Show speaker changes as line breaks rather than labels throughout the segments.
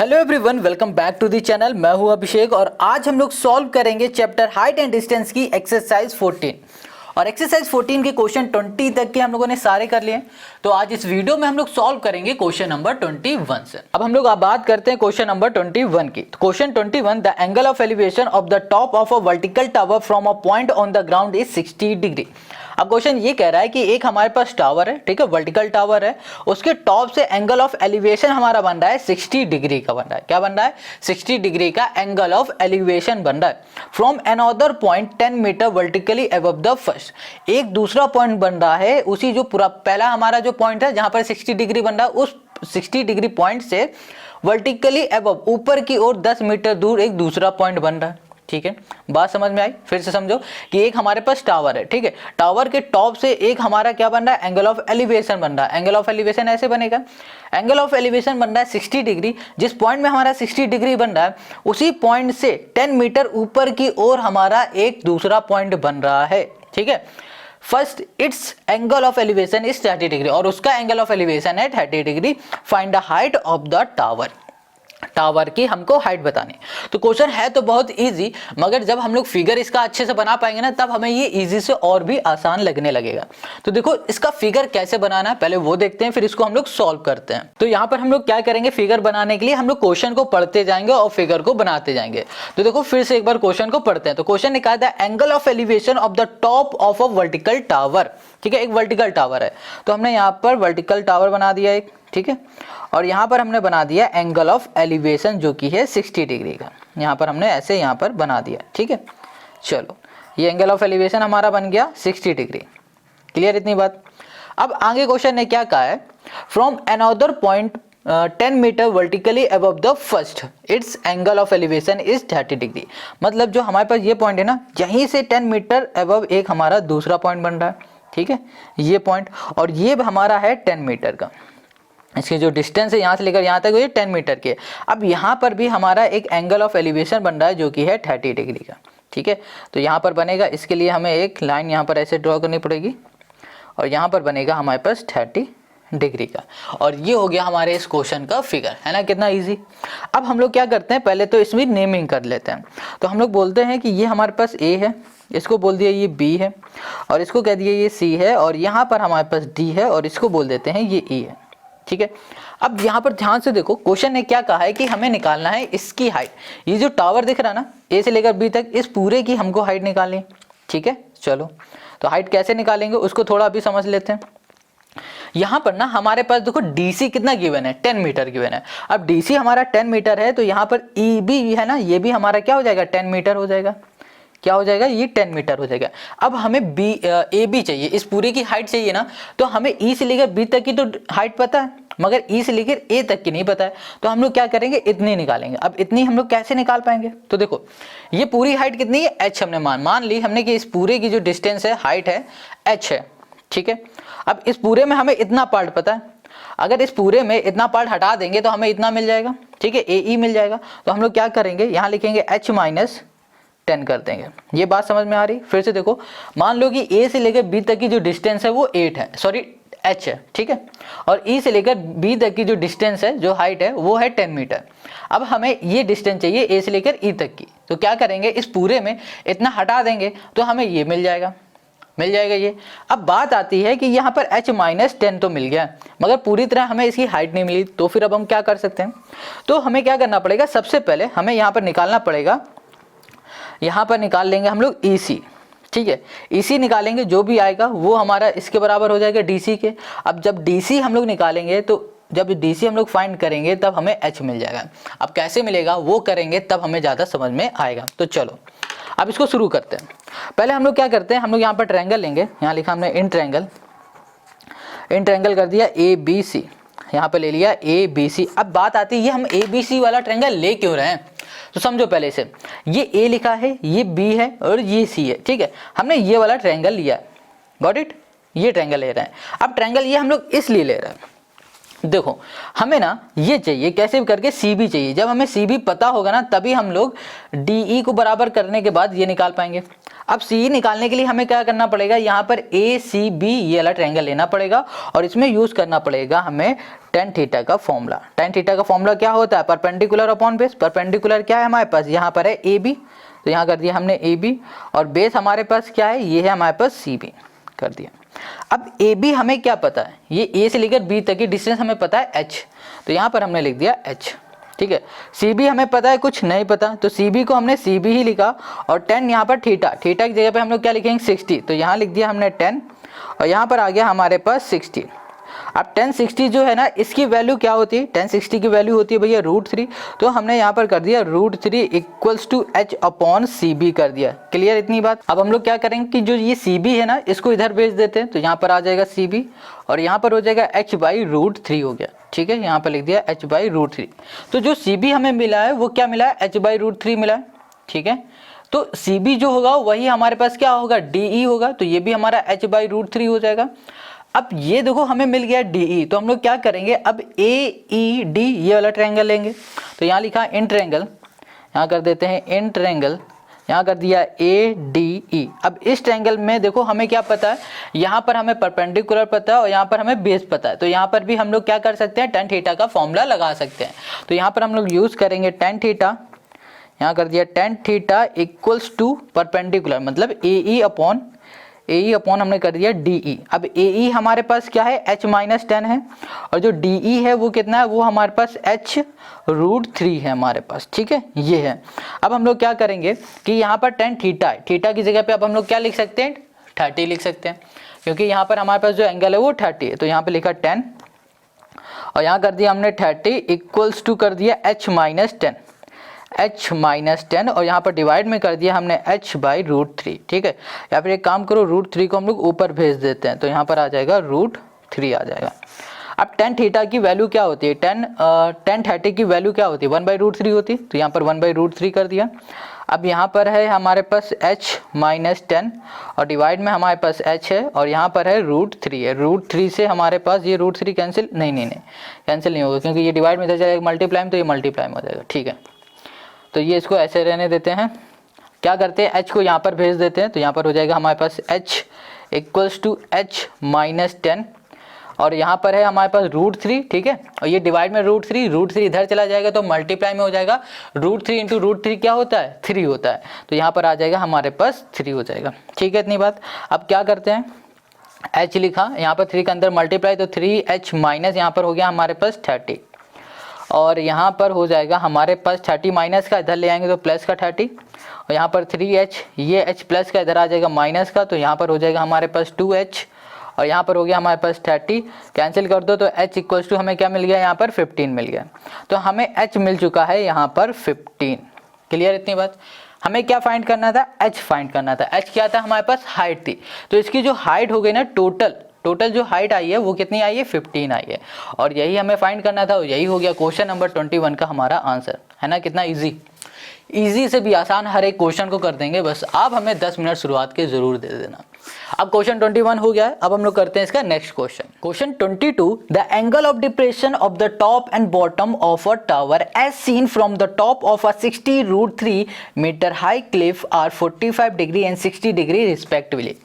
Hello everyone, welcome back to the channel. मैं हूं अभिषेक और आज हम लोग सॉल्व करेंगे चैप्टर हाइट एंड डिस्टेंस की एक्सरसाइज 14। और एक्सरसाइज 14 के क्वेश्चन 20 तक के हम लोगों ने सारे कर लिए। तो आज इस वीडियो में हम लोग सॉल्व करेंगे क्वेश्चन नंबर 21 से। अब हम लोग बात करते हैं क्वेश्चन नंबर 21 की। Question 21, the angle of elevation of the top of a vertical tower from a point on the ground is 60 degree. अब क्वेश्चन ये कह रहा है कि एक हमारे पास टावर है, ठीक है, वर्टिकल टावर है, उसके टॉप से एंगल ऑफ एलिवेशन हमारा बन रहा है 60 डिग्री का बन रहा है। क्या बन रहा है? 60 डिग्री का एंगल ऑफ एलिवेशन बन रहा है from another point 10 metre vertically above the first. एक दूसरा पॉइंट बन रहा है उसी जो पूरा पहला हमारा जो पॉइंट है जहां पर 60 डिग्री बन रहा है, उस 60 डिग्री पॉइंट से वर्टिकली अबव ऊपर की ओर 10 मीटर दूर एक दूसरा पॉइंट बन रहा है। ठीक है, बात समझ में आई? फिर से समझो कि एक हमारे पास टावर है, ठीक है, टावर के टॉप से एक हमारा क्या बन रहा है? एंगल ऑफ एलिवेशन बन रहा है। एंगल ऑफ एलिवेशन ऐसे बनेगा, एंगल ऑफ एलिवेशन बन रहा है 60 डिग्री। जिस पॉइंट में हमारा 60 डिग्री बन रहा है उसी पॉइंट से 10 मीटर ऊपर की ओर हमारा एक दूसरा पॉइंट बन रहा है। ठीक है, first its angle of elevation is 30 degree और उसका एंगल ऑफ एलिवेशन है 30 degree. Find the height of the tower. Tower की हमको हाइट बतानी। तो क्वेश्चन है तो बहुत इजी, मगर जब हम लोग फिगर इसका अच्छे से बना पाएंगे ना तब हमें ये इजी से और भी आसान लगने लगेगा। तो देखो इसका फिगर कैसे बनाना है पहले वो देखते हैं, फिर इसको हम लोग सॉल्व करते हैं। तो यहाँ पर हम लोग क्या करेंगे, फिगर बनाने के लिए हम लोग क्वेश्चन को पढ़ते जाएंगे और फिगर को बनाते जाएंगे। तो देखो फिर से एक बार क्वेश्चन को पढ़ते हैं। तो क्वेश्चन निकाला था angle of elevation of the top of a vertical tower. ठीक है, एक वर्टिकल टावर है तो हमने यहाँ पर वर्टिकल टावर बना दिया एक, ठीक है, और यहाँ पर हमने बना दिया एंगल ऑफ एलिवेशन जो कि है 60 डिग्री का। यहाँ पर हमने ऐसे यहाँ पर बना दिया, ठीक है। चलो ये एंगल ऑफ एलिवेशन हमारा बन गया 60 डिग्री। क्लियर इतनी बात? अब आगे क्वेश्चन ने क्या कहा है, from another point 10 metre vertically above the first its angle of elevation is 30 degree. मतलब जो हमारे पास ये पॉइंट है ना, यहीं से 10 मीटर अबव एक हमारा दूसरा पॉइंट बन रहा है, ठीक है, ये पॉइंट, और ये हमारा है 10 मीटर का। इसकी जो डिस्टेंस है यहाँ से लेकर यहाँ तक ये 10 मीटर की है। अब यहाँ पर भी हमारा एक एंगल ऑफ एलिवेशन बन रहा है जो कि है 30 डिग्री का। ठीक है, तो यहाँ पर बनेगा, इसके लिए हमें एक लाइन यहाँ पर ऐसे ड्रॉ करनी पड़ेगी और यहाँ पर बनेगा हमारे पास 30 डिग्री का। और ये हो गया हमारे इस क्वेश्चन का फिगर, है ना, कितना इजी। अब हम लोग क्या करते हैं, पहले तो इसमें नेमिंग कर लेते हैं। तो हम लोग बोलते हैं कि ये हमारे पास ए है, इसको बोल दिया ये बी है, और इसको कह दिया ये सी है, और यहाँ पर हमारे पास डी है और इसको बोल देते हैं ये ई है। ठीक है, अब यहाँ पर ध्यान से देखो क्वेश्चन ने क्या कहा है कि हमें निकालना है इसकी हाइट। ये जो टावर दिख रहा है ना, ए से लेकर बी तक, इस पूरे की हमको हाइट निकालनी। ठीक है, चलो तो हाइट कैसे निकालेंगे उसको थोड़ा अभी समझ लेते हैं। यहाँ पर ना हमारे पास देखो डीसी कितना गिवन है, 10 मीटर गिवन है। अब डीसी हमारा 10 मीटर है तो यहाँ पर ई बी है ना, ये भी हमारा क्या हो जाएगा, 10 मीटर हो जाएगा। क्या हो जाएगा, ये 10 मीटर हो जाएगा। अब हमें ए बी चाहिए, इस पूरे की हाइट चाहिए ना, तो हमें ई से लेकर बी तक की तो हाइट पता है, मगर ई से लेकर ए तक की नहीं पता है। तो हम लोग क्या करेंगे, इतनी निकालेंगे। अब इतनी हम लोग कैसे निकाल पाएंगे, तो देखो ये पूरी हाइट कितनी है, एच हमने मान ली हमने कि इस पूरे की जो डिस्टेंस है, हाइट है, एच है। ठीक है, अब इस पूरे में हमें इतना पार्ट पता है, अगर इस पूरे में इतना पार्ट हटा देंगे तो हमें इतना मिल जाएगा। ठीक है, ए ई मिल जाएगा। तो हम लोग क्या करेंगे, यहाँ लिखेंगे एच माइनस 10 कर देंगे। ये बात समझ में आ रही? फिर से देखो, मान लो कि ए से लेकर बी तक की जो डिस्टेंस है वो 8 है, सॉरी एच है, ठीक है, और ई से लेकर बी तक की जो डिस्टेंस है, जो हाइट है, वो है 10 मीटर। अब हमें ये डिस्टेंस चाहिए ए से लेकर ई तक की, तो क्या करेंगे, इस पूरे में इतना हटा देंगे तो हमें ये मिल जाएगा ये। अब बात आती है कि यहाँ पर h माइनस 10 तो मिल गया, मगर पूरी तरह हमें इसकी हाइट नहीं मिली। तो फिर अब हम क्या कर सकते हैं, तो हमें क्या करना पड़ेगा, सबसे पहले हमें यहाँ पर निकालना पड़ेगा, यहाँ पर निकाल लेंगे हम लोग EC। ठीक है, EC निकालेंगे, जो भी आएगा वो हमारा इसके बराबर हो जाएगा DC के। अब जब DC हम लोग निकालेंगे, तो जब DC हम लोग फाइंड करेंगे तब हमें H मिल जाएगा। अब कैसे मिलेगा वो करेंगे तब हमें ज़्यादा समझ में आएगा। तो चलो अब इसको शुरू करते हैं। पहले हम लोग क्या करते हैं, हम लोग यहाँ पर ट्रायंगल लेंगे, यहाँ लिखा हमने इन ट्रायंगल कर दिया ABC, यहाँ पर ले लिया ABC। अब बात आती है ये हम ABC वाला ट्रायंगल ले क्यों रहे हैं, तो समझो पहले से, ये A लिखा है, ये B है और ये C है। ठीक है, हमने ये वाला ट्रायंगल लिया है, गॉट इट, ये ट्रायंगल ले रहे हैं। अब ट्रायंगल ये हम लोग इसलिए ले रहे हैं, देखो हमें ना ये चाहिए कैसे करके CB चाहिए। जब हमें CB पता होगा ना तभी हम लोग DE को बराबर करने के बाद ये निकाल पाएंगे। अब CE निकालने के लिए हमें क्या करना पड़ेगा, यहाँ पर ACB ये वाला ट्रायंगल लेना पड़ेगा और इसमें यूज करना पड़ेगा हमें tan थीटा का फॉर्मूला। tan थीटा का फॉर्मूला क्या होता है, परपेंडिकुलर अपॉन बेस। परपेंडिकुलर क्या है हमारे पास, यहाँ पर है AB, तो यहाँ कर दिया हमने AB, और बेस हमारे पास क्या है, ये है हमारे पास CB कर दिया। अब AB हमें क्या पता है, ये A से लेकर B तक की डिस्टेंस हमें पता है h, तो यहाँ पर हमने लिख दिया h, ठीक है। CB हमें पता है, कुछ नहीं पता, तो CB को हमने CB ही लिखा, और 10 यहाँ पर थीटा, थीटा की जगह पे हम लोग क्या लिखेंगे 60, तो यहाँ लिख दिया हमने 10, और यहाँ पर आ गया हमारे पास 60। अब 1060 जो है ना, इसकी वैल्यू क्या होती है, 1060 की वैल्यू होती है भैया √3, तो हमने यहाँ पर कर दिया √3 equals to h upon CB कर दिया। क्लियर इतनी बात। अब हम लोग क्या करेंगे कि जो ये CB है ना, इसको इधर भेज देते हैं, तो यहाँ पर आ जाएगा CB और यहाँ पर हो जाएगा h बाई √3 हो गया, ठीक है। यहाँ पर लिख दिया h बाई √3। तो जो CB हमें मिला है वो क्या मिला है, h बाई √3 मिला है, ठीक है। तो CB जो होगा वही हमारे पास क्या होगा, DE होगा, तो ये भी हमारा h बाई √3 हो जाएगा। अब ये देखो हमें मिल गया DE, तो हम लोग क्या करेंगे, अब AED ये वाला ट्रायंगल लेंगे, तो यहाँ लिखा इन ट्रायंगल, यहाँ कर देते हैं इन ट्रायंगल, यहाँ कर दिया ADE। अब इस ट्रायंगल में देखो हमें क्या पता है, यहाँ पर हमें परपेंडिकुलर पता है और यहाँ पर हमें बेस पता है, तो यहाँ पर भी हम लोग क्या कर सकते हैं, tan थीटा का फॉर्मूला लगा सकते हैं। तो यहाँ पर हम लोग यूज करेंगे tan थीटा, यहाँ कर दिया tan theta equals to perpendicular मतलब AE अपॉन हमने कर दिया DE। अब AE हमारे पास क्या है, h माइनस 10 है, और जो DE है वो कितना है, वो हमारे पास h √3 है हमारे पास, ठीक है, ये है। अब हम लोग क्या करेंगे कि यहाँ पर tan थीटा है, थीटा की जगह पे अब हम लोग क्या लिख सकते हैं, 30 लिख सकते हैं, क्योंकि यहाँ पर हमारे पास जो एंगल है वो 30 है, तो यहाँ पे लिखा 10 और यहाँ कर दिया हमने 30 इक्वल्स टू कर दिया h माइनस 10 और यहाँ पर डिवाइड में कर दिया हमने h बाई √3, ठीक है। या फिर एक काम करो, √3 को हम लोग ऊपर भेज देते हैं, तो यहाँ पर आ जाएगा √3 आ जाएगा। अब tan थीटा की वैल्यू क्या होती है, tan 30 की वैल्यू क्या होती है, 1/√3 होती है, तो यहाँ पर 1/√3 कर दिया। अब यहाँ पर है हमारे पास h माइनस 10 और डिवाइड में हमारे पास h है और यहाँ पर है √3 है। √3 से हमारे पास ये √3 कैंसिल नहीं कैंसिल नहीं होगा, क्योंकि ये डिवाइड में इधर जाएगा मल्टीप्लाई में, तो ये मल्टीप्लाई में हो जाएगा, ठीक है। तो ये इसको ऐसे रहने देते हैं। क्या करते हैं, h को यहाँ पर भेज देते हैं, तो यहाँ पर हो जाएगा हमारे पास h equals to h minus 10 और यहाँ पर है हमारे पास √3, ठीक है। और ये डिवाइड में √3 इधर चला जाएगा तो मल्टीप्लाई में हो जाएगा, √3 इंटू √3 क्या होता है, 3 होता है, तो यहाँ पर आ जाएगा हमारे पास 3 हो जाएगा, ठीक है इतनी बात। अब क्या करते हैं, h लिखा, यहाँ पर 3 के अंदर मल्टीप्लाई, तो 3h माइनस यहाँ पर हो गया हमारे पास 30 और यहाँ पर हो जाएगा हमारे पास 30 माइनस का इधर ले आएंगे तो प्लस का 30 और यहाँ पर 3h, ये h प्लस का इधर आ जाएगा माइनस का, तो यहाँ पर हो जाएगा हमारे पास 2h और यहाँ पर हो गया हमारे पास 30, कैंसिल कर दो तो h इक्वल्स टू हमें क्या मिल गया, यहाँ पर 15 मिल गया। तो हमें h मिल चुका है यहाँ पर 15। क्लियर इतनी बात। हमें क्या फाइंड करना था, h फाइंड करना था। h क्या था, हमारे पास हाइट थी, तो इसकी जो हाइट हो गई ना, टोटल जो हाइट आई है वो कितनी आई है, 15 आई है, और यही हमें फाइंड करना था, यही हो गया क्वेश्चन नंबर 21 का हमारा आंसर, है ना। कितना इजी से भी आसान हर एक क्वेश्चन को कर देंगे, बस आप हमें 10 मिनट शुरुआत के जरूर दे देना। अब क्वेश्चन 21 हो गया है, अब हम लोग करते हैं इसका next question. Question 22, the angle of depression of the top and bottom of a tower as seen from the top of a 60√3 metre high cliff are 45 degree and 60 degree respectively.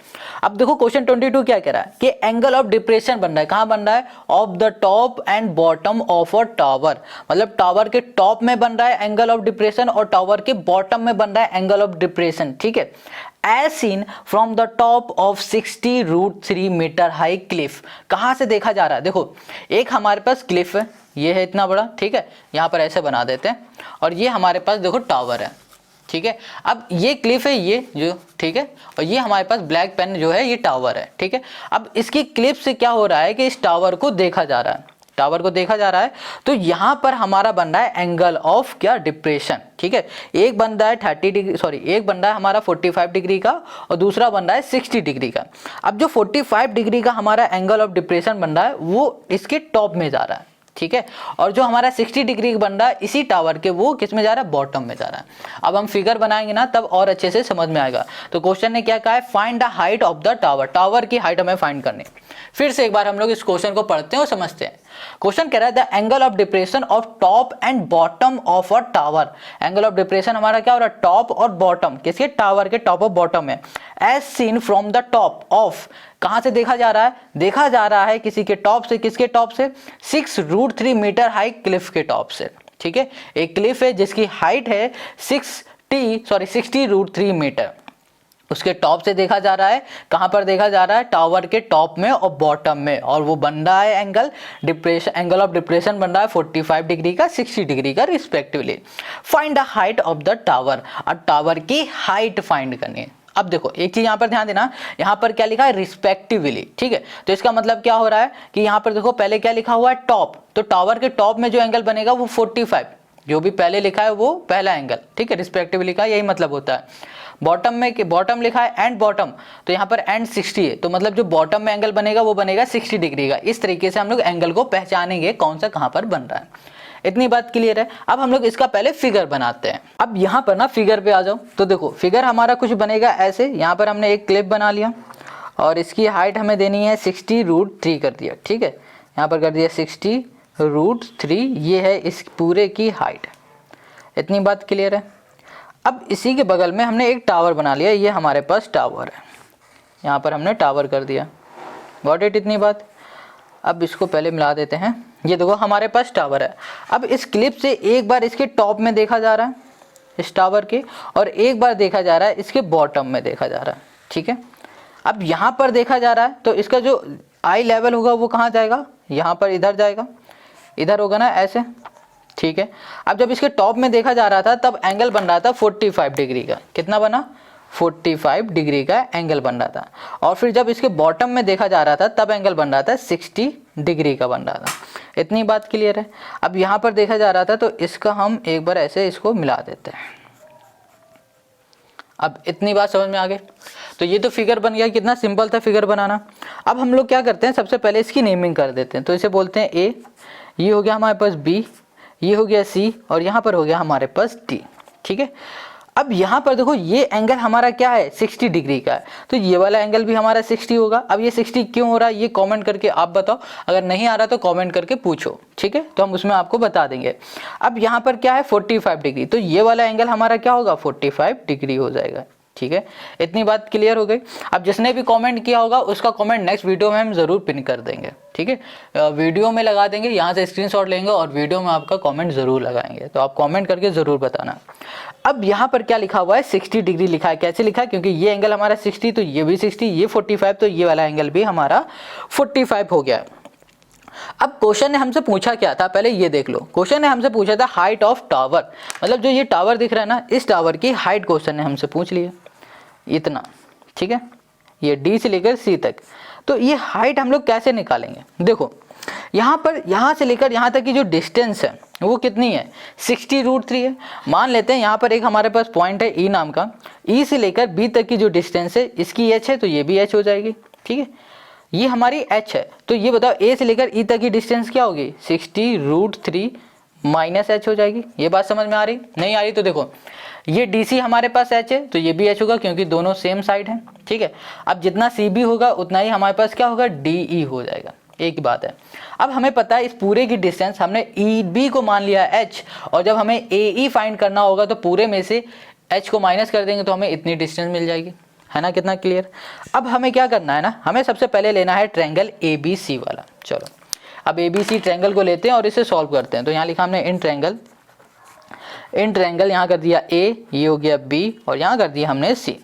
अब देखो क्वेश्चन 22 क्या कह रहा है कि angle of depression बन रहा है, कहाँ बन रहा है, of the top and bottom of a tower, मतलब टावर के टॉप में बन रहा है एंगल ऑफ डिप्रेशन और टावर के बॉटम में बन रहा है एंगल ऑफ डिप्रेशन, ठीक है। As seen from the top of 60√3 metre high cliff, कहाँ से देखा जा रहा है, देखो एक हमारे पास क्लिफ है, ये है इतना बड़ा, ठीक है, यहाँ पर ऐसे बना देते हैं, और ये हमारे पास देखो टावर है, ठीक है। अब ये क्लिफ है ये जो, ठीक है, और ये हमारे पास ब्लैक पेन जो है ये टावर है, ठीक है। अब इसकी क्लिफ से क्या हो रहा है कि इस टावर को देखा जा रहा है, तो यहाँ पर हमारा बन रहा है एंगल ऑफ क्या, डिप्रेशन, ठीक है। एक बन रहा है 30 डिग्री, एक बन रहा है हमारा 45 डिग्री का और दूसरा बन रहा है 60 डिग्री का। अब जो 45 डिग्री का हमारा एंगल ऑफ डिप्रेशन बन रहा है वो इसके टॉप में जा रहा है, ठीक है, और जो हमारा 60 डिग्री बन रहा है इसी टावर के, वो किस में जा रहा है, बॉटम में जा रहा है। अब हम फिगर बनाएंगे ना तब और अच्छे से समझ में आएगा। तो क्वेश्चन ने क्या कहा है, find the height of the tower, tower की हाइट हमें फाइंड करनी। फिर से एक बार हम लोग इस क्वेश्चन को पढ़ते हैं और समझते हैं। क्वेश्चन कह रहा है the angle of depression of top and bottom of a tower. Angle of depression हमारा क्या हो रहा है, टॉप और बॉटम, किसके, टावर के टॉप और बॉटम में, as seen from the top of, कहां से देखा जा रहा है, देखा जा रहा है किसी के टॉप से, किसके टॉप से, 6√3 मीटर हाई क्लिफ के टॉप से। ठीक है, एक क्लिफ है जिसकी हाइट है 60√3 मीटर, उसके टॉप से देखा जा रहा है। कहां पर देखा जा रहा है, टावर के टॉप में और बॉटम में, और वो बन रहा है angle depression, angle of depression बन रहा है 45 डिग्री का, 60 डिग्री का respectively. Find the height of the tower, और टावर की हाइट फाइंड करनी है। अब देखो एक चीज यहां पर ध्यान देना, यहां पर क्या लिखा है, रिस्पेक्टिवली। ठीक है, तो इसका मतलब क्या हो रहा है कि यहां पर देखो पहले क्या लिखा हुआ है, टॉप, तो टावर के टॉप में जो एंगल बनेगा वो 45, जो भी पहले लिखा है वो पहला एंगल। ठीक है, रिस्पेक्टिवली का यही मतलब होता है। बॉटम में कि बॉटम लिखा है एंड बॉटम, तो यहाँ पर एंड 60 है, तो मतलब जो बॉटम में एंगल बनेगा वो बनेगा 60 डिग्री का। इस तरीके से हम लोग एंगल को पहचानेंगे कौन सा कहाँ पर बन रहा है। इतनी बात क्लियर है। अब हम लोग इसका पहले फिगर बनाते हैं। अब यहाँ पर ना फिगर पे आ जाओ, तो देखो फिगर हमारा कुछ बनेगा ऐसे। यहाँ पर हमने एक क्लिप बना लिया और इसकी हाइट हमें देनी है 60√3 कर दिया। ठीक है, यहाँ पर कर दिया 60√3, ये है इस पूरे की हाइट। इतनी बात क्लियर है। अब इसी के बगल में हमने एक टावर बना लिया, ये हमारे पास टावर है, यहाँ पर हमने टावर कर दिया। गॉट इट, इतनी बात। अब इसको पहले मिला देते हैं। ये देखो हमारे पास टावर है। अब इस क्लिप से एक बार इसके टॉप में देखा जा रहा है इस टावर के, और एक बार देखा जा रहा है इसके बॉटम में देखा जा रहा है। ठीक है, अब यहाँ पर देखा जा रहा है तो इसका जो आई लेवल होगा वो कहाँ जाएगा, यहाँ पर इधर जाएगा, इधर होगा ना ऐसे। ठीक है, अब जब इसके टॉप में देखा जा रहा था तब एंगल बन रहा था 45 डिग्री का। कितना बना, 45 डिग्री का एंगल बन रहा था। और फिर जब इसके बॉटम में देखा जा रहा था तब एंगल बन रहा था 60 डिग्री का बन रहा था। इतनी बात क्लियर है। अब यहाँ पर देखा जा रहा था तो इसका हम एक बार ऐसे इसको मिला देते हैं। अब इतनी बात समझ में आ गई। तो ये तो फिगर बन गया, कितना सिंपल था फिगर बनाना। अब हम लोग क्या करते हैं, सबसे पहले इसकी नेमिंग कर देते हैं। तो इसे बोलते हैं ए, ये हो गया हमारे पास बी, ये हो गया सी, और यहाँ पर हो गया हमारे पास डी। ठीक है, अब यहाँ पर देखो ये एंगल हमारा क्या है, 60 डिग्री का है, तो ये वाला एंगल भी हमारा 60 होगा। अब ये 60 क्यों हो रहा है ये कमेंट करके आप बताओ, अगर नहीं आ रहा तो कमेंट करके पूछो। ठीक है, तो हम उसमें आपको बता देंगे। अब यहाँ पर क्या है 45 डिग्री, तो ये वाला एंगल हमारा क्या होगा 45 डिग्री हो जाएगा। ठीक है, इतनी बात क्लियर हो गई। अब जिसने भी कमेंट किया होगा उसका कमेंट नेक्स्ट वीडियो में हम जरूर पिन कर देंगे। ठीक है, वीडियो में लगा देंगे, यहाँ से स्क्रीनशॉट लेंगे और वीडियो में आपका कमेंट जरूर लगाएंगे। तो आप कमेंट करके जरूर बताना। अब यहाँ पर क्या लिखा हुआ है, 60 डिग्री लिखा है। कैसे लिखा है, क्योंकि ये एंगल हमारा 60, तो ये भी 60, ये 45, तो ये वाला एंगल भी हमारा 45 हो गया। अब क्वेश्चन ने हमसे पूछा क्या था, पहले ये देख लो। क्वेश्चन ने हमसे पूछा था हाइट ऑफ टावर, मतलब जो ये टावर दिख रहा है ना, इस टावर की हाइट क्वेश्चन ने हमसे पूछ लिया, इतना। ठीक है, ये डी से लेकर सी तक। तो ये हाइट हम लोग कैसे निकालेंगे, देखो यहाँ पर, यहाँ से लेकर यहाँ तक की जो डिस्टेंस है वो कितनी है, 60√3 है। मान लेते हैं यहाँ पर एक हमारे पास पॉइंट है ई नाम का, ई से लेकर बी तक की जो डिस्टेंस है इसकी एच है, तो ये भी एच हो जाएगी। ठीक है, ये हमारी एच है। तो ये बताओ ए से लेकर ई तक की डिस्टेंस क्या होगी, 60√3 माइनस एच हो जाएगी। ये बात समझ में आ रही, नहीं आ रही तो देखो, ये डी सी हमारे पास एच है, तो ये भी एच होगा क्योंकि दोनों सेम साइड है। ठीक है, अब जितना सी बी होगा उतना ही हमारे पास क्या होगा, डी ई हो जाएगा। एक ही बात है। अब हमें पता है इस पूरे की डिस्टेंस, हमने ई बी को मान लिया एच, और जब हमें ए ई फाइंड करना होगा तो पूरे में से एच को माइनस कर देंगे तो हमें इतनी डिस्टेंस मिल जाएगी, है ना। कितना क्लियर। अब हमें क्या करना है ना, हमें सबसे पहले लेना है ट्रायंगल ए बी सी वाला। चलो अब ए बी सी ट्रायंगल को लेते हैं और इसे सॉल्व करते हैं। तो यहाँ लिखा हमने इन ट्रायंगल यहाँ कर दिया ए, ये हो गया बी, और यहाँ कर दिया हमने सी।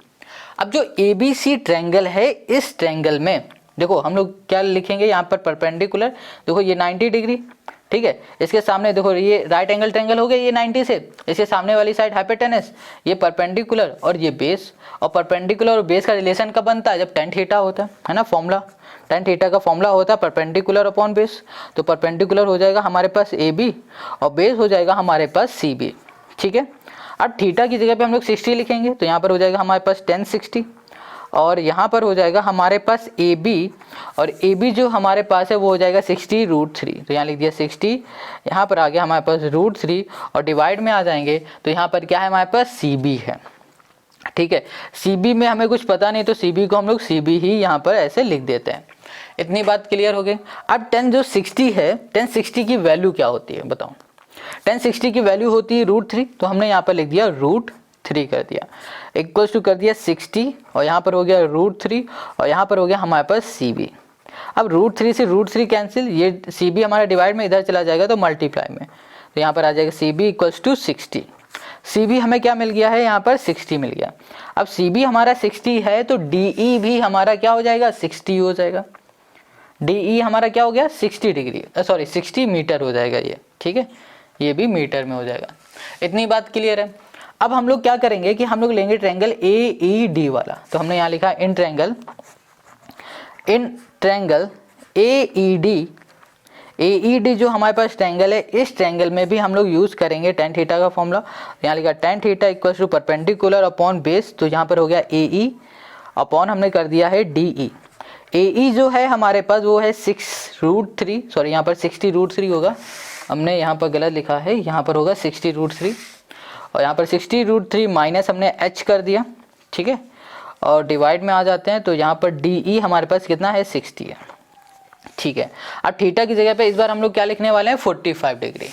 अब जो ए बी सी ट्रायंगल है, इस ट्रायंगल में देखो हम लोग क्या लिखेंगे, यहाँ पर परपेंडिकुलर, देखो ये 90 डिग्री। ठीक है, इसके सामने देखो ये राइट एंगल ट्रायंगल हो गया, ये 90 से, इसके सामने वाली साइड हाइपोटेनस, ये परपेंडिकुलर और ये बेस। और परपेंडिकुलर और बेस का रिलेशन कब बनता है, जब tan थीटा होता है ना, फॉर्मूला tan थीटा का फॉर्मूला होता है परपेंडिकुलर अपॉन बेस। तो परपेंडिकुलर हो जाएगा हमारे पास ए बी और बेस हो जाएगा हमारे पास सी बी। ठीक है, अब थीटा की जगह पे हम लोग 60 लिखेंगे, तो यहाँ पर हो जाएगा हमारे पास tan 60, और यहाँ पर हो जाएगा हमारे पास ए बी, और ए बी जो हमारे पास है वो हो जाएगा 60√3। तो यहाँ लिख दिया 60, यहाँ पर आ गया हमारे पास √3, और डिवाइड में आ जाएंगे तो यहाँ पर क्या है हमारे पास सी बी है। ठीक है, सी बी में हमें कुछ पता नहीं, तो सी बी को हम लोग सी बी ही यहाँ पर ऐसे लिख देते हैं। इतनी बात क्लियर हो गई। अब tan जो 60 है, tan 60 की वैल्यू क्या होती है बताओ। tan 60 की वैल्यू होती है √3, तो हमने यहाँ पर लिख दिया √3 कर दिया, इक्वल्स टू कर दिया 60 और यहाँ पर हो गया √3 और यहाँ पर हो गया हमारे पास CB। अब √3 से √3 कैंसिल, ये CB हमारा डिवाइड में इधर चला जाएगा तो मल्टीप्लाई में, तो यहाँ पर आ जाएगा CB इक्वल्स टू 60। CB हमें क्या मिल गया है, यहाँ पर 60 मिल गया। अब CB हमारा 60 है तो DE भी हमारा क्या हो जाएगा, 60 हो जाएगा। DE हमारा क्या हो गया, 60 डिग्री, सॉरी 60 मीटर हो जाएगा ये, ठीक है, ये भी मीटर में हो जाएगा। इतनी बात क्लियर है। अब हम लोग क्या करेंगे कि हम लोग लेंगे ट्रायंगल AED वाला, तो हमने यहाँ लिखा इन ट्रायंगल AED जो हमारे पास ट्रायंगल है, इस ट्रायंगल में भी हम लोग यूज़ करेंगे tan थीटा का फॉर्मूला। यहाँ लिखा tan theta equal to perpendicular upon base, तो यहाँ पर हो गया AE अपॉन हमने कर दिया है DE। AE जो है हमारे पास वो है 6√3, सॉरी यहाँ पर 60√3 होगा, हमने यहाँ पर गलत लिखा है, यहाँ पर होगा 60√3 और यहाँ पर 60√3 माइनस हमने h कर दिया, ठीक है, और डिवाइड में आ जाते हैं तो यहाँ पर DE हमारे पास कितना है, 60 है, ठीक है। अब थीटा की जगह पे इस बार हम लोग क्या लिखने वाले हैं, 45 डिग्री,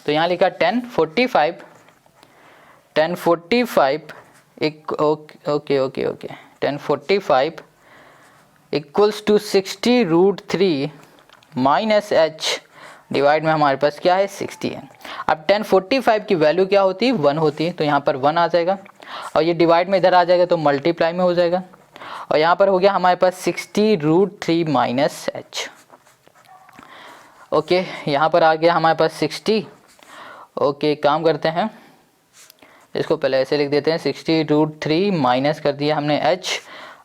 तो यहाँ लिखा tan 45 tan 45 equals to 60√3 minus h, divide में हमारे पास क्या है, 60 है। अब tan 45 की वैल्यू क्या होती है, 1 होती है, तो यहाँ पर 1 आ जाएगा और ये डिवाइड में इधर आ जाएगा तो मल्टीप्लाई में हो जाएगा और यहाँ पर हो गया हमारे पास 60√3 माइनस h। ओके, यहाँ पर आ गया हमारे पास 60। ओके, काम करते हैं, इसको पहले ऐसे लिख देते हैं, 60√3 माइनस कर दिया हमने h।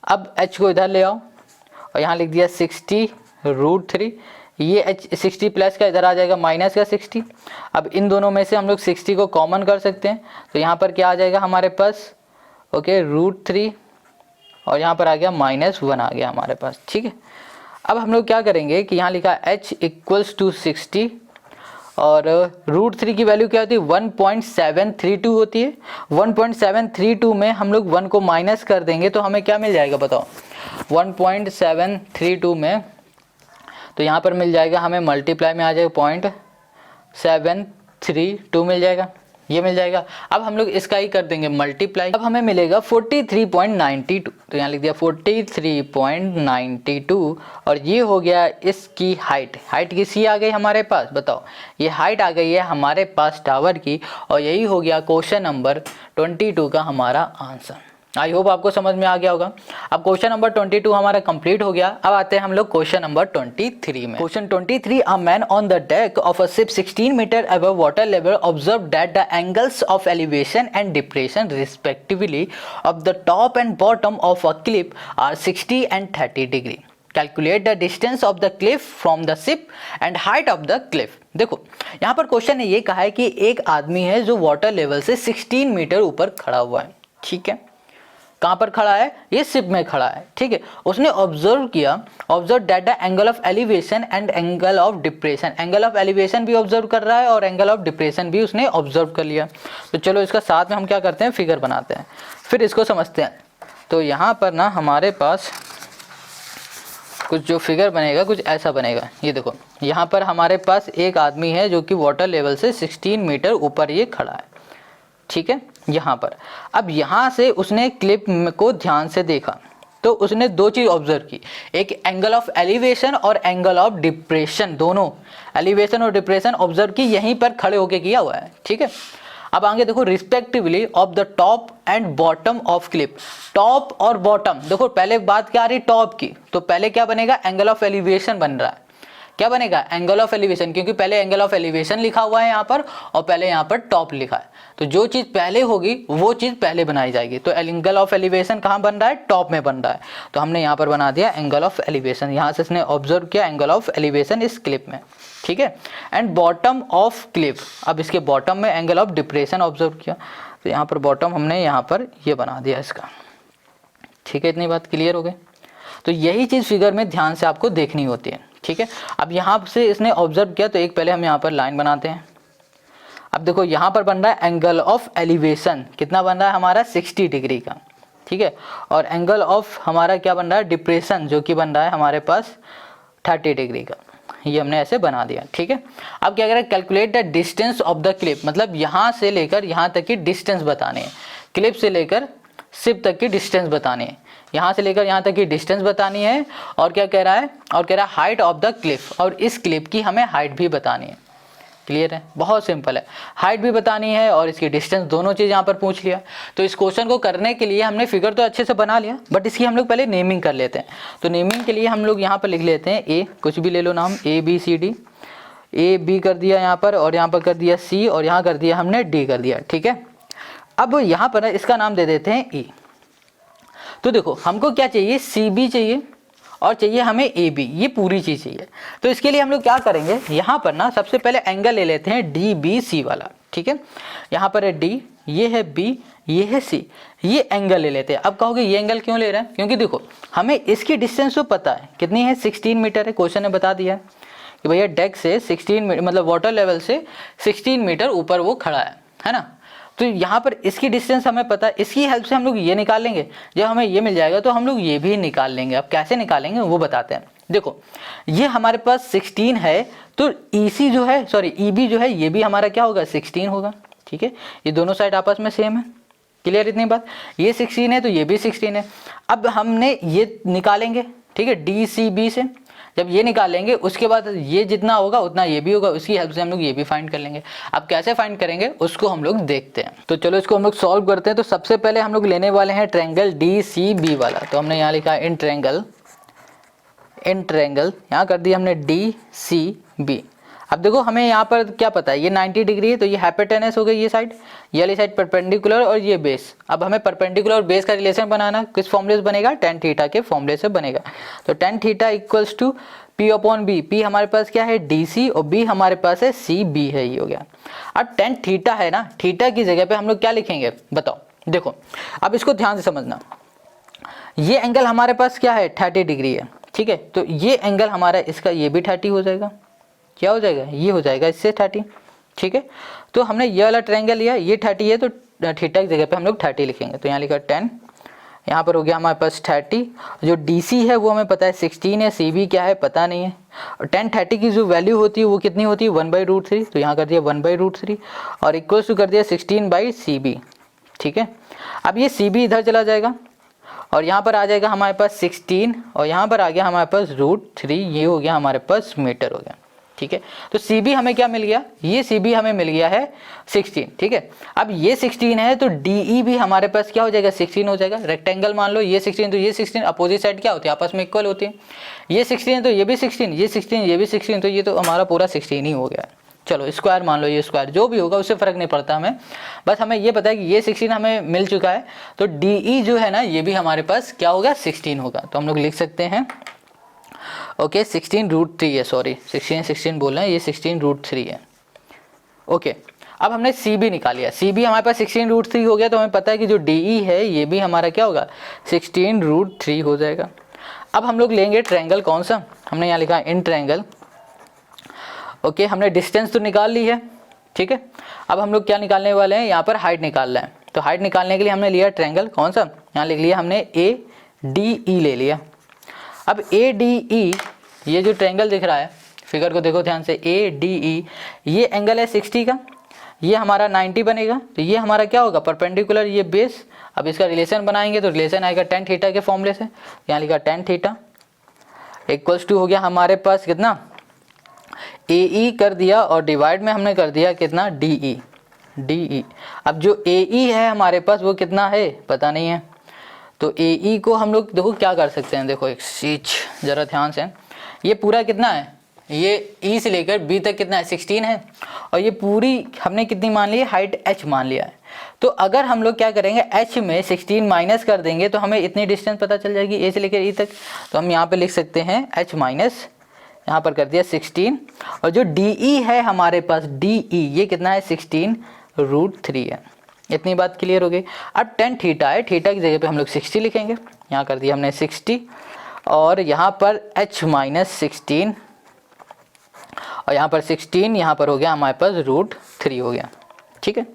अब h को इधर ले आओ और यहाँ लिख दिया 60√3, ये h 60 प्लस का इधर आ जाएगा माइनस का 60। अब इन दोनों में से हम लोग 60 को कॉमन कर सकते हैं, तो यहाँ पर क्या आ जाएगा हमारे पास, ओके, √3 और यहाँ पर आ गया -1 आ गया हमारे पास, ठीक है। अब हम लोग क्या करेंगे कि यहाँ लिखा h इक्वल्स टू 60 और √3 की वैल्यू क्या होती है, 1.732 होती है। 1.732 में हम लोग 1 को माइनस कर देंगे तो हमें क्या मिल जाएगा बताओ, 1.732 में, तो यहाँ पर मिल जाएगा हमें मल्टीप्लाई में आ जाएगा 0.732 मिल जाएगा, ये मिल जाएगा। अब हम लोग इसका ही कर देंगे मल्टीप्लाई, अब हमें मिलेगा 43.92, तो यहाँ लिख दिया 43.92 और ये हो गया इसकी हाइट किसी आ गई हमारे पास, बताओ, ये हाइट आ गई है हमारे पास टावर की और यही हो गया क्वेश्चन नंबर 22 का हमारा आंसर। आई होप आपको समझ में आ गया होगा। अब क्वेश्चन नंबर 22 हमारा कंप्लीट हो गया। अब आते हैं हम लोग क्वेश्चन नंबर 23 में। Question 23, a man on the deck of a ship 16 metre above water level observe that the angles of elevation and depression respectively of the top and bottom of a cliff are 60 and 30 degree. Calculate the distance of the cliff from the ship and height of the cliff. देखो यहाँ पर question ने ये कहा है कि एक आदमी है जो वाटर लेवल से 16 मीटर ऊपर खड़ा हुआ है, ठीक है। कहाँ पर खड़ा है, ये शिप में खड़ा है, ठीक है। उसने observe that the angle of elevation and angle of depression, angle of elevation भी ऑब्जर्व कर रहा है और एंगल ऑफ डिप्रेशन भी उसने ऑब्जर्व कर लिया। तो चलो इसका साथ में हम क्या करते हैं, फिगर बनाते हैं, फिर इसको समझते हैं। तो यहाँ पर ना हमारे पास कुछ जो फिगर बनेगा कुछ ऐसा बनेगा, ये देखो, यहाँ पर हमारे पास एक आदमी है जो कि वाटर लेवल से 16 मीटर ऊपर ये खड़ा है, ठीक है, यहाँ पर। अब यहाँ से उसने क्लिप को ध्यान से देखा तो उसने दो चीज़ ऑब्जर्व की, एक एंगल ऑफ एलिवेशन और एंगल ऑफ डिप्रेशन, दोनों एलिवेशन और डिप्रेशन ऑब्जर्व की, यहीं पर खड़े होके किया हुआ है, ठीक है। अब आगे देखो, respectively of the top and bottom of clip, top और बॉटम, देखो पहले बात क्या आ रही टॉप की, तो पहले क्या बनेगा, एंगल ऑफ एलिवेशन बन रहा है, क्या बनेगा, एंगल ऑफ एलिवेशन, क्योंकि पहले एंगल ऑफ एलिवेशन लिखा हुआ है यहाँ पर और पहले यहाँ पर टॉप लिखा है, तो जो चीज़ पहले होगी वो चीज़ पहले बनाई जाएगी। तो एंगल ऑफ एलिवेशन कहाँ बन रहा है, टॉप में बन रहा है, तो हमने यहाँ पर बना दिया एंगल ऑफ एलिवेशन, यहाँ से इसने ऑब्जर्व किया एंगल ऑफ एलिवेशन इस क्लिप में, ठीक है। एंड बॉटम ऑफ क्लिप, अब इसके बॉटम में एंगल ऑफ डिप्रेशन ऑब्जर्व किया, तो यहाँ पर बॉटम हमने यहाँ पर ये बना दिया इसका, ठीक है। इतनी बात क्लियर हो गई। तो यही चीज़ फिगर में ध्यान से आपको देखनी होती है, ठीक है। अब यहाँ से इसने ऑब्जर्व किया, तो एक पहले हम यहाँ पर लाइन बनाते हैं। अब देखो यहाँ पर बन रहा है एंगल ऑफ एलिवेशन, कितना बन रहा है हमारा 60 डिग्री का, ठीक है। और एंगल ऑफ हमारा क्या बन रहा है, डिप्रेशन, जो कि बन रहा है हमारे पास 30 डिग्री का, ये हमने ऐसे बना दिया। ठीक है, अब क्या करें, calculate the distance of the clip, मतलब यहाँ से लेकर यहाँ तक की डिस्टेंस बताने हैं, क्लिप से लेकर सिप तक की डिस्टेंस बतानी है, यहाँ से लेकर यहाँ तक की डिस्टेंस बतानी है। और क्या कह रहा है, और कह रहा है हाइट ऑफ द क्लिप, और इस क्लिप की हमें हाइट भी बतानी है। क्लियर है, बहुत सिंपल है, हाइट भी बतानी है और इसकी डिस्टेंस, दोनों चीज़ यहाँ पर पूछ लिया। तो इस क्वेश्चन को करने के लिए हमने फिगर तो अच्छे से बना लिया, बट इसकी हम लोग पहले नेमिंग कर लेते हैं। तो नेमिंग के लिए हम लोग यहाँ पर लिख लेते हैं ए, कुछ भी ले लो नाम, ABCD, AB कर दिया यहाँ पर, और यहाँ पर कर दिया C, और यहाँ कर दिया हमने D कर दिया। ठीक है, अब यहाँ पर इसका नाम दे देते हैं E। तो देखो हमको क्या चाहिए, CB चाहिए और चाहिए हमें AB, ये पूरी चीज़ चाहिए। तो इसके लिए हम लोग क्या करेंगे, यहाँ पर ना सबसे पहले एंगल ले लेते हैं DBC वाला। ठीक है, यहाँ पर है D, ये है B, ये है C, ये एंगल ले लेते हैं। अब कहोगे ये एंगल क्यों ले रहे हैं, क्योंकि देखो हमें इसकी डिस्टेंस तो पता है कितनी है, 16 मीटर है, क्वेश्चन ने बता दिया है कि भैया डेक से 16 मीटर, मतलब वाटर लेवल से 16 मीटर ऊपर वो खड़ा है ना। तो यहाँ पर इसकी डिस्टेंस हमें पता है, इसकी हेल्प से हम लोग ये निकाल लेंगे। जब हमें ये मिल जाएगा तो हम लोग ये भी निकाल लेंगे। अब कैसे निकालेंगे वो बताते हैं। देखो ये हमारे पास 16 है, तो EC जो है, सॉरी EB जो है, ये भी हमारा क्या होगा, 16 होगा। ठीक है, ये दोनों साइड आपस में सेम है। क्लियर इतनी बात, ये 16 है तो ये भी 16 है। अब हमने ये निकालेंगे, ठीक है, DCB से जब ये निकालेंगे उसके बाद ये जितना होगा उतना ये भी होगा, उसकी हेल्प से हम लोग ये भी फाइंड कर लेंगे। अब कैसे फाइंड करेंगे उसको हम लोग देखते हैं। तो चलो इसको हम लोग सॉल्व करते हैं। तो सबसे पहले हम लोग लेने वाले हैं ट्रायंगल DCB वाला। तो हमने यहाँ लिखा इन ट्रायंगल, यहाँ कर दिया हमने DCB। अब देखो हमें यहाँ पर क्या पता है, ये 90 डिग्री है, तो ये हाइपोटेनस हो गई ये साइड, ये वाली साइड परपेंडिकुलर और ये बेस। अब हमें परपेंडिकुलर और बेस का रिलेशन बनाना, किस फॉर्मूले से बनेगा, tan थीटा के फॉर्मूले से बनेगा। तो tan theta equals to P/B, P हमारे पास क्या है DC और B हमारे पास है CB है, ये हो गया। अब tan थीटा है ना, थीटा की जगह पे हम लोग क्या लिखेंगे बताओ। देखो अब इसको ध्यान से समझना, ये एंगल हमारे पास क्या है, 30 डिग्री है। ठीक है, तो ये एंगल हमारा इसका ये भी 30 हो जाएगा। क्या हो जाएगा, ये हो जाएगा इससे 30। ठीक है, तो हमने ये वाला ट्रायंगल लिया, ये 30 है तो थीटा की जगह पे हम लोग 30 लिखेंगे। तो यहाँ लिखा 10, यहाँ पर हो गया हमारे पास 30। जो DC है वो हमें पता है 16 है, CB क्या है पता नहीं है। और tan 30 की जो वैल्यू होती है वो कितनी होती है, 1/√3। तो यहाँ कर दिया 1/√3 और इक्वल्स टू कर दिया 16/CB। ठीक है, अब ये CB इधर चला जाएगा और यहाँ पर आ जाएगा हमारे पास 16 और यहाँ पर आ गया हमारे पास √3, ये हो गया हमारे पास मीटर हो गया। ठीक है, तो CB हमें क्या मिल गया, ये CB हमें मिल गया है 16। ठीक है, अब ये 16 है तो DE भी हमारे पास क्या हो जाएगा, 16 हो जाएगा। रेक्टेंगल मान लो ये 16 तो ये 16, अपोजिट साइड क्या होती है, आपस में इक्वल होती है। ये 16 तो ये भी 16, ये 16 ये भी 16, तो ये तो हमारा पूरा 16 ही हो गया। चलो स्क्वायर मान लो, ये स्क्वायर जो भी होगा उससे फ़र्क नहीं पड़ता हमें, बस हमें ये पता है कि ये 16 हमें मिल चुका है। तो DE जो है ना, ये भी हमारे पास क्या होगा, 16 होगा। तो हम लोग लिख सकते हैं ओके 16√3 है, सॉरी 16 बोल रहे हैं, ये 16√3 है। ओके, अब हमने CB निकाल लिया, CB हमारे पास 16√3 हो गया। तो हमें पता है कि जो DE है ये भी हमारा क्या होगा, 16√3 हो जाएगा। अब हम लोग लेंगे ट्रायंगल कौन सा, हमने यहाँ लिखा इन ट्रायंगल। ओके, हमने डिस्टेंस तो निकाल ली है। ठीक है, अब हम लोग क्या निकालने वाले हैं, यहाँ पर हाइट निकालना है। तो हाइट निकालने के लिए हमने लिया ट्रायंगल कौन सा, यहाँ लिख लिया हमने ADE ले लिया। अब ADE, ये जो ट्रायंगल दिख रहा है, फिगर को देखो ध्यान से, ADE ये एंगल है 60 का, ये हमारा 90 बनेगा। तो ये हमारा क्या होगा, परपेंडिकुलर, ये बेस। अब इसका रिलेशन बनाएंगे तो रिलेशन आएगा tan थीटा के फॉर्मूले से। यहाँ लिखा tan थीटा इक्वल्स टू हो गया हमारे पास कितना, AE कर दिया और डिवाइड में हमने कर दिया कितना, DE। अब जो AE है हमारे पास वो कितना है पता नहीं है। तो AE को हम लोग देखो क्या कर सकते हैं, देखो एक चीज ज़रा ध्यान से, ये पूरा कितना है, ये E से लेकर B तक कितना है, 16 है। और ये पूरी हमने कितनी मान ली है, हाइट H मान लिया है। तो अगर हम लोग क्या करेंगे, H में 16 माइनस कर देंगे तो हमें इतनी डिस्टेंस पता चल जाएगी A से लेकर E तक। तो हम यहाँ पे लिख सकते हैं H माइनस, यहाँ पर कर दिया 16, और जो DE है हमारे पास, DE ये कितना है, 16√3 है। इतनी बात क्लियर हो गई। अब tan थीटा है, थीटा की जगह पे हम लोग 60 लिखेंगे। यहाँ कर दिया हमने 60 और यहाँ पर H माइनस 16 और यहाँ पर 16, यहाँ पर हो गया हमारे पास √3 हो गया। ठीक है,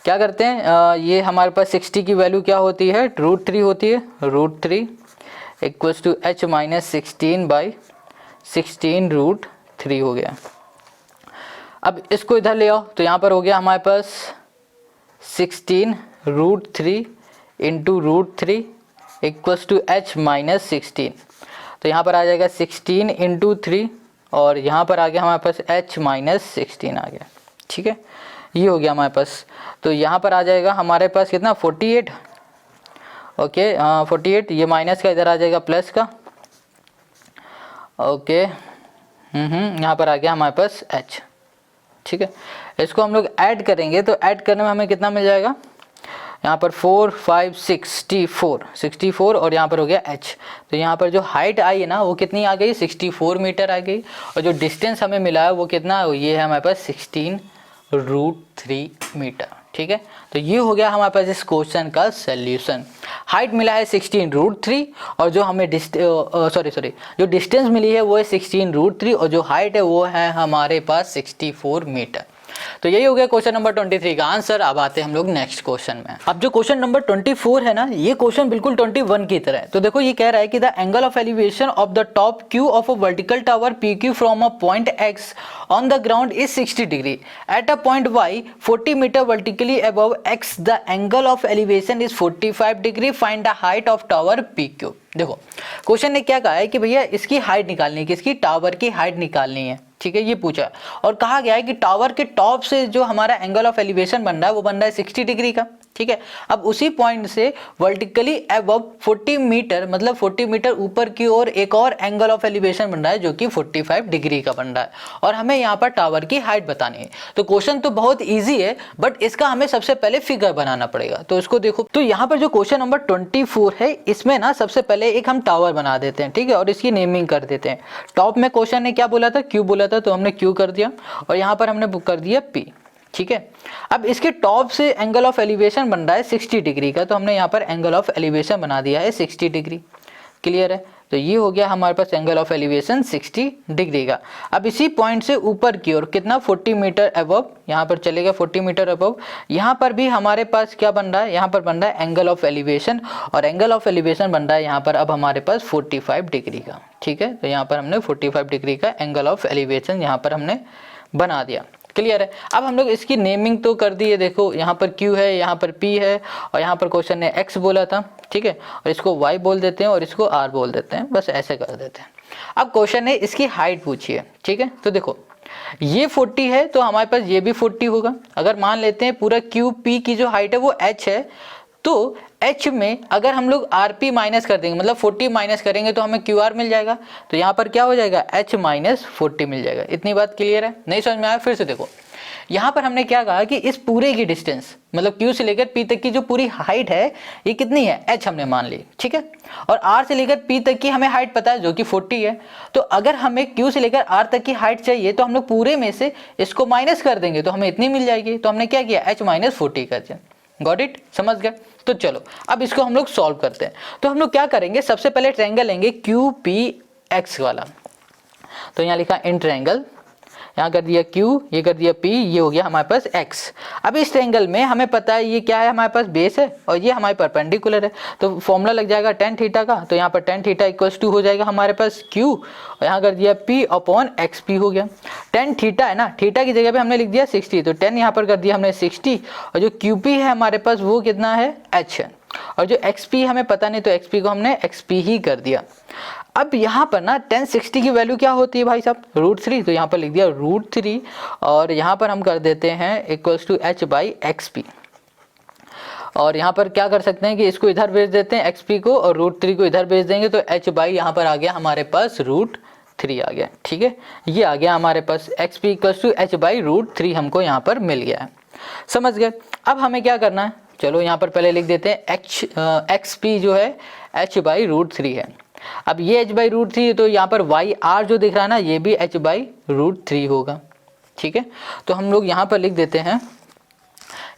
क्या करते हैं, ये हमारे पास 60 की वैल्यू क्या होती है, √3 होती है। √3 इक्वल्स टू H माइनस 16/60 16√3 हो गया। अब इसको इधर ले आओ तो यहाँ पर हो गया हमारे पास 16√3 इंटू √3 इक्वल्स टू h-16। तो यहाँ पर आ जाएगा 16 इंटू 3 और यहाँ पर आ गया हमारे पास h-16 आ गया। ठीक है, ये हो गया हमारे पास। तो यहाँ पर आ जाएगा हमारे पास कितना 48। ओके 48, ये माइनस का इधर आ जाएगा प्लस का। ओके यहाँ पर आ गया हमारे पास h। ठीक है, इसको हम लोग ऐड करेंगे तो ऐड करने में हमें कितना मिल जाएगा, यहाँ पर 4 5 64 और यहाँ पर हो गया h। तो यहाँ पर जो हाइट आई है ना वो कितनी आ गई, 64 मीटर आ गई। और जो डिस्टेंस हमें मिला है वो कितना, ये है हमारे पास 16√3 मीटर। ठीक है, तो ये हो गया हमारे पास इस क्वेश्चन का सॉल्यूशन। हाइट मिला है 16√3 और जो हमें जो डिस्टेंस मिली है वो है 16√3 और जो हाइट है वो है हमारे पास 64 मीटर। तो यही हो गया क्वेश्चन नंबर 23 का आंसर। अब आते हैं हम लोग नेक्स्ट क्वेश्चन में। अब जो क्वेश्चन नंबर 24 है ना, ये क्वेश्चन बिल्कुल 21 की तरह है। तो देखो ये कह रहा है कि the angle of elevation of the top Q of a vertical tower PQ from a point X on the ground is 60 degree at a point Y 40 metre vertically above X the angle of elevation is 45 degree, find the height of tower PQ। देखो question ने क्या कहा है कि भैया इसकी height निकालनी है, किसकी, टावर की हाइट निकालनी है। ठीक है, ये पूछा है और कहा गया है कि टावर के टॉप से जो हमारा एंगल ऑफ एलिवेशन बन रहा है वो बन रहा है 60 डिग्री का। ठीक है, अब उसी पॉइंट से वर्टिकली अबव 40 मीटर मतलब 40 मीटर ऊपर की ओर एक और एंगल ऑफ एलिवेशन बन रहा है जो कि 45 डिग्री का बन रहा है और हमें यहाँ पर टावर की हाइट बतानी है। तो क्वेश्चन तो बहुत ईजी है बट इसका हमें सबसे पहले फिगर बनाना पड़ेगा। तो इसको देखो, तो यहाँ पर जो क्वेश्चन नंबर 24 है इसमें ना सबसे पहले एक हम टावर बना देते हैं। ठीक है, और इसकी नेमिंग कर देते हैं। टॉप में क्वेश्चन ने क्या बोला था, क्यू बोला था, तो हमने क्यू कर दिया और यहाँ पर हमने बुक कर दिया पी। ठीक है, अब इसके टॉप से एंगल ऑफ एलिवेशन बन रहा है 60 डिग्री का, तो हमने यहाँ पर एंगल ऑफ एलिवेशन बना दिया है 60 डिग्री। क्लियर है, तो ये हो गया हमारे पास एंगल ऑफ एलिवेशन 60 डिग्री का। अब इसी पॉइंट से ऊपर की ओर कितना 40 मीटर अबव, यहाँ पर चलेगा 40 मीटर अबव। यहाँ पर भी हमारे पास क्या बन रहा है, यहाँ पर बन रहा है एंगल ऑफ एलिवेशन और एंगल ऑफ एलिवेशन बन रहा है यहाँ पर अब हमारे पास 45 डिग्री का। ठीक है, तो यहाँ पर हमने 45 डिग्री का एंगल ऑफ एलिवेशन यहाँ पर हमने बना दिया। क्लियर है, अब हम लोग इसकी नेमिंग तो कर दी है। देखो यहाँ पर Q है, यहाँ पर P है और यहाँ पर क्वेश्चन ने X बोला था। ठीक है, और इसको Y बोल देते हैं और इसको R बोल देते हैं, बस ऐसे कर देते हैं। अब क्वेश्चन ने इसकी हाइट पूछी है। ठीक है, तो देखो ये 40 है तो हमारे पास ये भी 40 होगा। अगर मान लेते हैं पूरा QP की जो हाइट है वो H है, तो H में अगर हम लोग RP माइनस कर देंगे मतलब 40 माइनस करेंगे तो हमें QR मिल जाएगा। तो यहाँ पर क्या हो जाएगा, H-40 मिल जाएगा। इतनी बात क्लियर है, नहीं समझ में आया फिर से देखो। यहाँ पर हमने क्या कहा कि इस पूरे की डिस्टेंस मतलब Q से लेकर P तक की जो पूरी हाइट है ये कितनी है, H हमने मान ली। ठीक है, और R से लेकर P तक की हमें हाइट पता है जो कि 40 है। तो अगर हमें Q से लेकर R तक की हाइट चाहिए तो हम लोग पूरे में से इसको माइनस कर देंगे तो हमें इतनी मिल जाएगी। तो हमने क्या किया, H-40 कर दिया। गॉट इट, समझ गए। तो चलो अब इसको हम लोग सॉल्व करते हैं। तो हम लोग क्या करेंगे, सबसे पहले ट्रायंगल लेंगे QPX वाला। तो यहाँ लिखा इन ट्रायंगल, यहाँ कर दिया Q, ये कर दिया P, ये हो गया हमारे पास X। अब इस ट्रायंगल में हमें पता है ये क्या है, हमारे पास बेस है और ये हमारे परपेंडिकुलर है। तो फॉर्मूला लग जाएगा tan थीटा का। तो यहाँ पर tan थीटा इक्वल्स टू हो जाएगा हमारे पास Q और यहाँ कर दिया P अपॉन XP हो गया। tan थीटा है ना, थीटा की जगह पे हमने लिख दिया 60, तो tan यहाँ पर कर दिया हमने 60 और जो QP है हमारे पास वो कितना है, H है। और जो XP हमें पता नहीं तो XP को हमने XP ही कर दिया। अब यहाँ पर ना tan 60 की वैल्यू क्या होती है भाई साहब, √3। तो यहाँ पर लिख दिया √3 और यहाँ पर हम कर देते हैं इक्वल्स टू H/XP। और यहाँ पर क्या कर सकते हैं कि इसको इधर भेज देते हैं XP को और √3 को इधर भेज देंगे तो H/ यहाँ पर आ गया हमारे पास √3 आ गया। ठीक है, ये आ गया हमारे पास XP इक्वल्स टू H/√3 हमको यहाँ पर मिल गया है। समझ गए। अब हमें क्या करना है, चलो यहाँ पर पहले लिख देते हैं XP जो है H/√3 है। अब ये H/√3 तो यहाँ पर YR जो दिख रहा है ना ये भी H/√3 होगा। ठीक है, तो हम लोग यहाँ पर लिख देते हैं।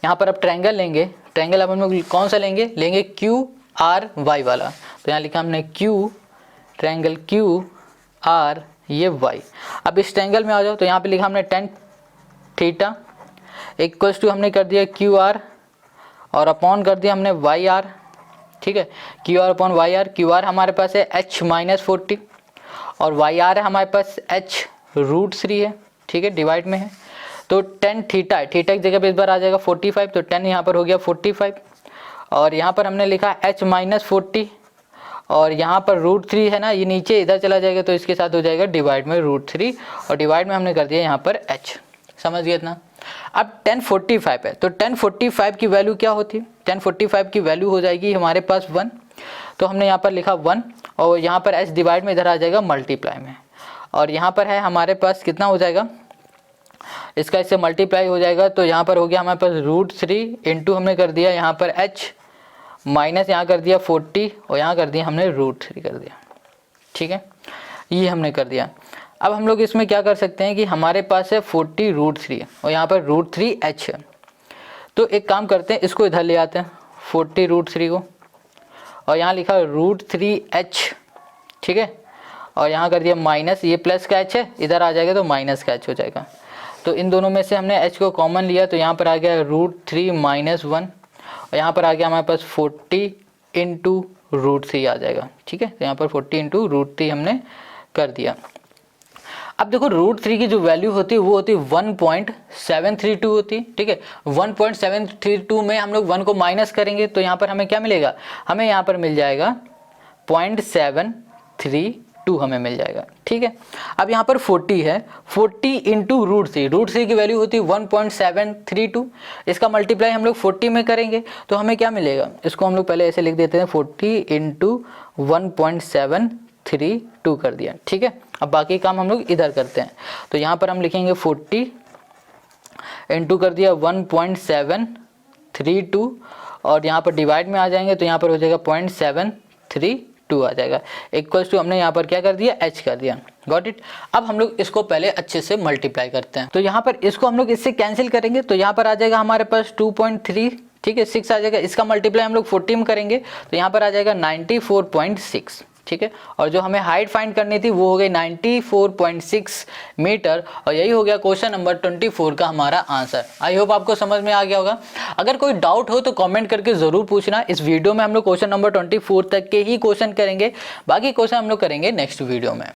यहाँ पर अब ट्रायंगल लेंगे, ट्रायंगल अब हम लोग कौन सा लेंगे, QRY वाला। तो यहाँ लिखा हमने Q, ट्रायंगल QR, ये Y। अब इस ट्रायंगल में आ जाओ तो यहाँ पे लिखा हमने tan थीटा इक्वल्स टू हमने कर दिया QR और अपॉन कर दिया हमने YR। ठीक है, QR अपॉन YR, QR हमारे पास है H-40 और वाई आर है हमारे पास h√3 है, ठीक है, डिवाइड में है। तो टेन थीटा है, थीटा की जगह पे इस बार आ जाएगा 45, तो 10 यहाँ पर हो गया 45, और यहाँ पर हमने लिखा h-40, और यहाँ पर √3 है ना, ये नीचे इधर चला जाएगा तो इसके साथ हो जाएगा डिवाइड में √3, और डिवाइड में हमने कर दिया यहाँ पर h। समझ गए इतना। अब 1045 है, तो 1045 की वैल्यू क्या होती है? 1045 की वैल्यू हो जाएगी हमारे पास 1, तो हमने यहाँ पर लिखा 1, और यहाँ पर h डिवाइड में इधर आ जाएगा मल्टीप्लाई में, और यहाँ पर है हमारे पास कितना हो जाएगा, इसका इससे मल्टीप्लाई हो जाएगा, तो यहाँ पर हो गया हमारे पास √3 इंटू हमने कर दिया यहाँ पर h माइनस यहाँ कर दिया 40, और यहाँ कर दिया हमने √3 कर दिया, ठीक है, ये हमने कर दिया। अब हम लोग इसमें क्या कर सकते हैं कि हमारे पास है 40 √3 है, और यहाँ पर √3h है, तो एक काम करते हैं, इसको इधर ले आते हैं 40 √3 को, और यहाँ लिखा √3h, ठीक है, और यहाँ कर दिया माइनस, ये प्लस का h है, इधर आ जाएगा तो माइनस का h हो जाएगा। तो इन दोनों में से हमने h को कॉमन लिया, तो यहाँ पर आ गया √3 - 1, और यहाँ पर आ गया हमारे पास 40 इंटू √3 आ जाएगा, ठीक है, तो यहाँ पर 40 इंटू √3 हमने कर दिया। अब देखो √3 की जो वैल्यू होती है वो होती है 1.732 होती है, ठीक है। 1.732 में हम लोग 1 को माइनस करेंगे तो यहाँ पर हमें क्या मिलेगा, हमें यहाँ पर मिल जाएगा 0.732 हमें मिल जाएगा, ठीक है। अब यहाँ पर 40 है, 40 इंटू √3 की वैल्यू होती है 1.732, इसका मल्टीप्लाई हम लोग 40 में करेंगे तो हमें क्या मिलेगा, इसको हम लोग पहले ऐसे लिख देते हैं 40 इंटू 1.732 कर दिया, ठीक है। अब बाकी काम हम लोग इधर करते हैं, तो यहाँ पर हम लिखेंगे 40 इंटू कर दिया 1.732, और यहाँ पर डिवाइड में आ जाएंगे तो यहाँ पर हो जाएगा 0.732 आ जाएगा, इक्वल्स टू हमने यहाँ पर क्या कर दिया, h कर दिया। Got it. अब हम लोग इसको पहले अच्छे से मल्टीप्लाई करते हैं, तो यहाँ पर इसको हम लोग इससे कैंसिल करेंगे, तो यहाँ पर आ जाएगा हमारे पास 2.3, ठीक है, 6 आ जाएगा, इसका मल्टीप्लाई हम लोग 40 में करेंगे तो यहाँ पर आ जाएगा 94.6, ठीक है। और जो हमें हाइट फाइंड करनी थी वो हो गई 94.6 मीटर, और यही हो गया क्वेश्चन नंबर 24 का हमारा आंसर। आई होप आपको समझ में आ गया होगा। अगर कोई डाउट हो तो कमेंट करके ज़रूर पूछना। इस वीडियो में हम लोग क्वेश्चन नंबर 24 तक के ही क्वेश्चन करेंगे, बाकी क्वेश्चन हम लोग करेंगे नेक्स्ट वीडियो में।